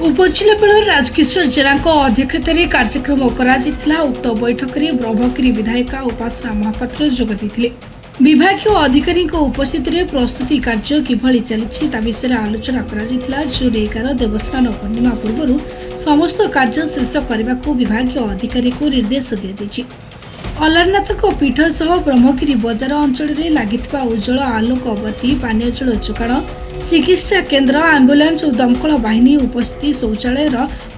उपजिलापाल राजकिशोर जेना अध्यक्षतार कार्यक्रम उक्त बैठक में ब्रह्मगिरी विधायिका उपासना महापात्र जोगदे विभागीय अधिकारी उपस्थित प्रस्तुति कार्य किभली चली विषय आलोचना जून 11 देवस्नान पूर्णिमा पूर्व समस्त कार्य शेष करने को विभागीय अधिकारी को निर्देश दी अलारनाथ पीठ सह ब्रह्मगिरी बजार अंचल में लगी उज्जवल आलोक बत्ती पानीय जल जोगाण चिकित्सा केन्द्र आंबुलांस और दमकल बाहिनी उपस्थिति शौचालय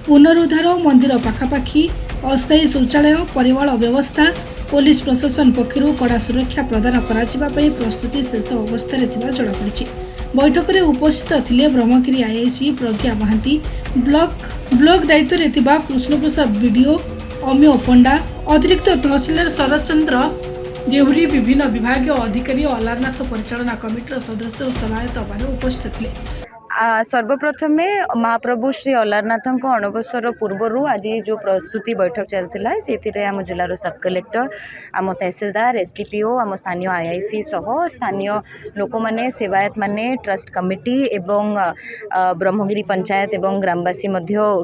पुनरुद्धार मंदिर पाखापाखि अस्थायी शौचालय परिमल व्यवस्था पुलिस प्रशासन पक्षर कड़ा सुरक्षा प्रदान करने प्रस्तुति शेष अवस्था जमापड़ी। बैठक में उपस्थित थिले ब्रह्मगिरी आईआईसी प्रज्ञा महांती ब्लॉक दायित्व में कृष्णप्रसाद बीडीओ अम्यो पंडा अतिरिक्त तहसीलदार शरद चंद्र देहुरी विभिन्न विभागीय अधिकारी अलारनाथ परिचालना कमिटर सदस्य और सहायता उपस्थित थे। सर्वप्रथम महाप्रभु श्री अलारनाथ अणबसर पूर्वर आज जो प्रस्तुति बैठक चलता से आम जिलार सब कलेक्टर आम तहसीलदार एसडीपीओ आम स्थानीय आईआईसी सह स्थानीय लोक मैंने सेवायत माने ट्रस्ट कमिटी एवं ब्रह्मगिरी पंचायत एवं ग्रामवासी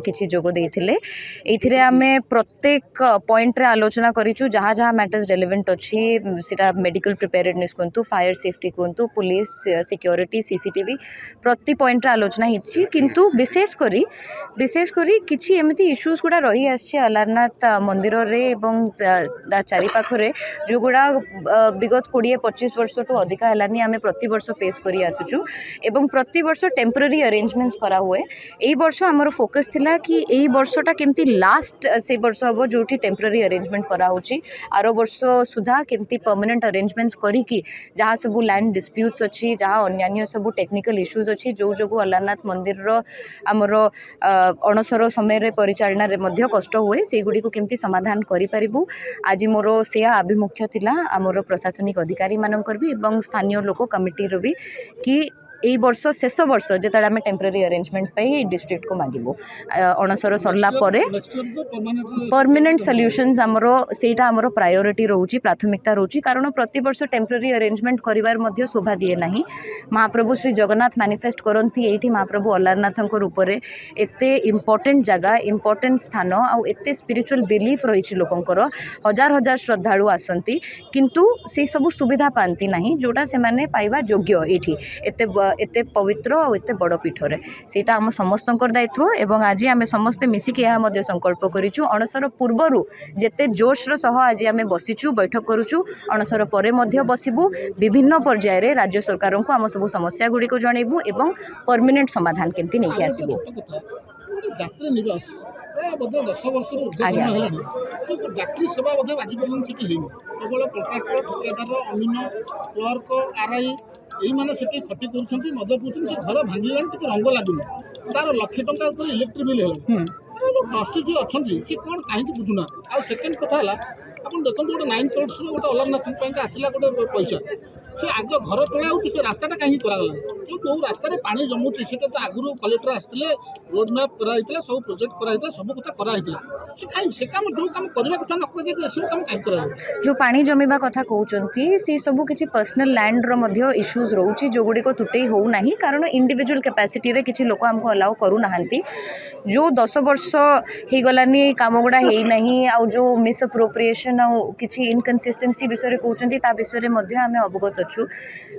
किसी जोग देते आम प्रत्येक पॉइंट रे आलोचना करूँ जहाँ जहाँ मैटर्स रेलेवेंट अच्छी सीटा मेडिकल प्रिपेयर्डनेस कहतु फायर सेफ्टी कहतु पुलिस सिक्योरिटी सीसीटीवी प्रति पॉइंट आलोचना होती किंतु विशेष करी किछि एमती इश्यूज गुड़ा रही आछि अलारनाथ मंदिर रे एवं चारि पाखरे जो गुड़ा विगत 20-25 वर्ष टू अधिक हलानी आमे प्रति वर्ष फेस करी आसुछु एवं प्रति वर्ष टेम्पररी अरेंजमेंट्स करा हुए। एई वर्ष हमर फोकस थिला कि एई वर्षटा केमती लास्ट से वर्ष हबो जोठी टेम्पररी अरेंजमेंट करा होछि आरो वर्ष सुधा केमती परमानेंट अरेंजमेंट्स करी कि जहाँ सब लैंड डिस्प्यूट्स अच्छी जहाँ अन्य सब टेक्निकल इश्यूज अच्छी जो अलारनाथ मंदिर आमर अणसर समय परिचालना रे मध्य कष्ट हुए से गुड़ी को केमती समाधान करिपारिबु। आज मोर से आभिमुख्य थिला आमर प्रशासनिक अधिकारी मानकर भी एवं स्थानीय लोक कमिटी रो भी कि एई वर्ष शेष वर्ष जिते आम टेम्पररी अरेंजमेंट पे डिस्ट्रिक्ट को मांगबू अणसर सरला परे परमानेंट सॉल्यूशंस आमरो सेटा आमरो प्रायोरिटी रोची प्राथमिकता रोची कारण प्रति वर्ष टेम्पररी अरेंजमेंट करिवार मध्य शोभा दिए नहीं। महाप्रभु श्री जगन्नाथ मैनिफेस्ट करती एठी महाप्रभु अलारनाथ ऊपर एते इम्पोर्टेंट जगह इम्पोर्टेंट स्थान आउ एते स्पिरिचुअल बिलीफ रही लोकंकर हजार हजार श्रद्धालु आसती किंतु से सब सुविधा पाती नहीं जोटा से माने पाइबा योग्य एठी एते पवित्र और एते बड़ पीठरे सेटा आम समस्त दायित्व एवं आज आम समस्ते मिसिक यह संकल्प करूँ अणसर पूर्वर जेते जोशर सह आज आम बसीचु बैठक करूँ अणसर पर बसबू विभिन्न पर्यायर रे राज्य सरकार को आम सब समस्या गुड़ी को जनइबू एवं परमानेंट समाधान केमती नहीं आसबू। प्राय 10 वर्ष यात्री सेवा आज पर्यटन केवल कंट्राक्टर ठेकेदार अमीन क्लर्क आरआई यही मैंने खटी कर मद पीछे से घर भांगी टे रंग लगुनि तार लक्षे टंका इलेक्ट्रिक बिल है जो ट्रस्टी जी अच्छा सी कौन कहीं बुझुना आ सेकेंड कथा आप देखते गोटे 9 करोड़ गोटे अलारनाथ आसला गोटे पैसा से आग घर तोड़ा से रास्ता कहीं करागला जो रास्तार पानी जमुची से तो आगुरी कलेक्टर आसते रोड मैप कराई सब प्रोजेक्ट कराई सब कथा कराई से काम जो कम करने कथा न सब कम कहीं करा जो पानी जमीबा कथा कहते से सब किसी पर्सनल लैंड रो इश्यूज रोची जो गुड़ी को तुटे होना कारण इंडिविजुअल कैपेसिटी रे किसी लोक हमको अलाउ करूना जो 10 वर्ष हो गलानी काम गुड़ा है आ जो मिस अप्रोप्रिएशन आ किसी इनकन्सिस्टेंसी विषय कहते विषय में आम अवगत अच्छु।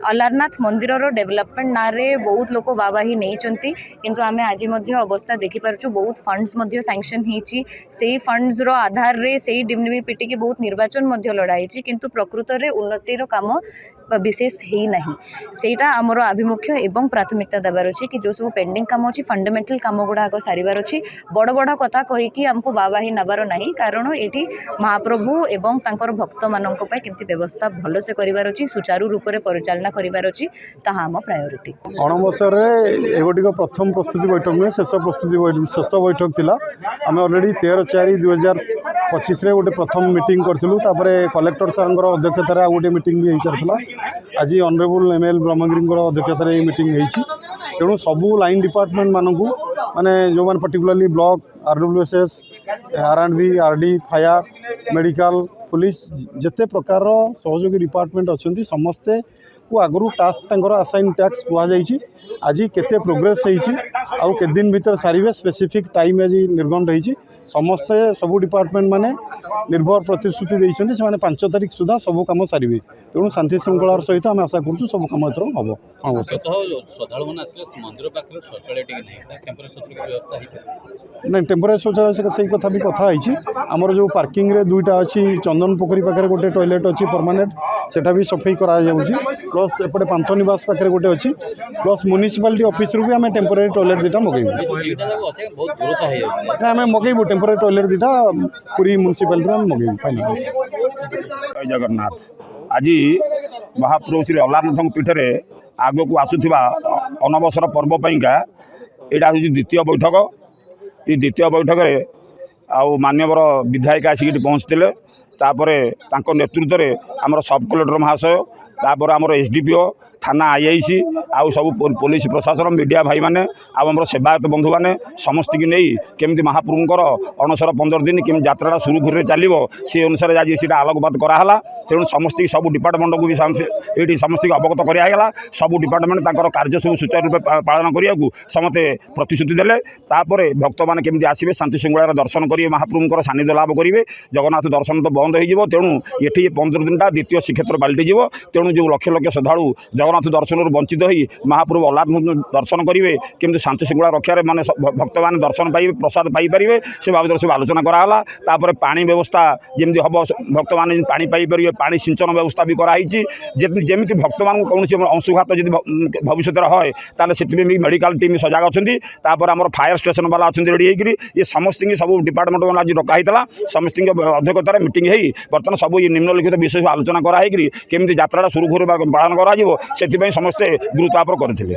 अलारनाथ मंदिर डेवलपमेंट ना रे बहुत लोक बाबाही नहीं किंतु आम आज अवस्था देखिपुँ बहुत फंड्स सैंक्शन होती से फंड्स रो आधार रे से डिमडी पिटिकी बहुत निर्वाचन लड़ाई किंतु प्रकृत रे उन्नतिर काम विशेष ही नहीं सेटा आमर आभिमुख्य एवं प्राथमिकता देवार अच्छी कि जो सब पेंडिंग काम अच्छी फंडामेंटल काम गुड़ा आग सारिबार अच्छी बड़ बड़ कथा कहीकि आमको बाबाही नबार नहीं कारण ये महाप्रभु एवं तांकर भक्त मानक केमती व्यवस्था भल से करिवार अच्छी सुचारू रूप से परिचालना करिवार अच्छी ताहा आम प्रायोरिटी। अणबसर एगोटिक प्रथम प्रस्तुति बैठक में शेष बैठक थिला आम अलरेडी 13/4/2025 गोटे प्रथम मीटिंग करूँ कलेक्टर सार अध्यक्षतार गोटे मीटिंग भी हो सारी आज ऑनरेबल एमएल ब्रह्मगिरी अध्यक्षतार मीटिंग होती तेणु सबू लाइन डिपार्टमेंट मानू माने जो मैंने particularly block RWSS R&B RD fire medical police जिते प्रकार सहयोगी डिपार्टमेंट अच्छा समस्ते को आगु टास्क आसाइन टैक्स कहुई आज केते प्रोग्रेस आउ के दिन भीतर सारे स्पेसिफिक टाइम आज निर्गम रही समस्ते सबू डिपार्टमेंट माने निर्भर प्रतिश्रुति देते से 5 तारीख सुधा सब कम सारे तेणु शांति श्रृंखलार सहित आम आशा करूँ सब कम एथर हम हाँ ना टेम्परेरी शौचालय से कथा भी कथी आमर जो पार्किंग रे दुईटा अच्छी चंदन पोखरी पाखे गोटे टॉयलेट अच्छी परमानेंट सेटा भी सफाई करा प्लस एपटे पांथ निवास पाखे गोटे अच्छी प्लस म्युनिसिपालिटी ऑफिस रु भी आम टेम्परेरी टॉयलेट दुटा मगेबू आम मगेबू टेम्परेरी टॉयलेट दुटा पूरी म्युनिसिपालिटी आम मगेबू फाइनाल। जय जगन्नाथ। आज महाप्रभु श्री अलारनाथ पीठे आग को आसुवा अनवसर पर्व पाइका यहाँ हूँ द्वितीय बैठक। ये द्वितीय बैठक में आउ मान्यवर विधायक आसिक पहुँचते तापर नेतृत्व में आमर सब कलेक्टर महाशय तापर आमर एसडीपीओ थाना आईआईसी आउ सब पुलिस प्रशासन मीडिया भाई मैंने आमर सेवायत बंधु मैंने समस्त की नहीं केमती महाप्रभुंर अणसर 15 दिन केमी यात्रा सुरुखुरी चलो से अनुसार आज से आलोकपात कराला। तेणु समस्त सब डिपार्टमेंट को भी ये समस्त अवगत कराला। सब डिपार्टमेंट कार्य सब सुचारू रूप पालन करने को समस्ते प्रतिश्रुति देले। तापर भक्त मैंने केमी आसवे शांति श्रृंखलार दर्शन करेंगे महाप्रभुंर सानिध्य लाभ करेंगे। जगन्नाथ दर्शन तो बंद हो तेणु ये 15 दिन द्वितीय श्रीक्षेत्र पलटिज। तेणु जो लक्ष लक्ष श्रद्धालु जगन्नाथ दर्शन वंचित हो महाप्रभु अलारनाथ दर्शन करेंगे केमती शांति श्रृंखला रक्षार माने भक्त मैंने दर्शन पाइबे प्रसाद पाइपर से बाबद सब आलोचना कराला। तापर पानी व्यवस्था जमी हम भक्त मैंने पानी पाइपर पानी सिंचन व्यवस्था भी कराई जमी भक्त मान कौन अंशुघात जब भविष्य है ताले से मेडिकल टीम सजाग अच्छा। आम फायर स्टेशन वाला अच्छा रेडी होकर ये समस्त सब डिपार्टमेंट वाला आज डकाई समस्त अध्यक्षतार मीटिंग हो बर्तमान सब ये निम्नलिखित विषय आलोचना कराई केमती यात्रा सुरुखुरू पालन कर समस्ते गुरुत्व करते।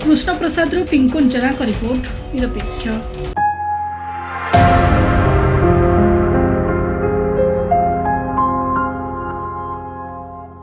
कृष्ण प्रसाद पिंकुन जरा रिपोर्ट निरपेक्ष।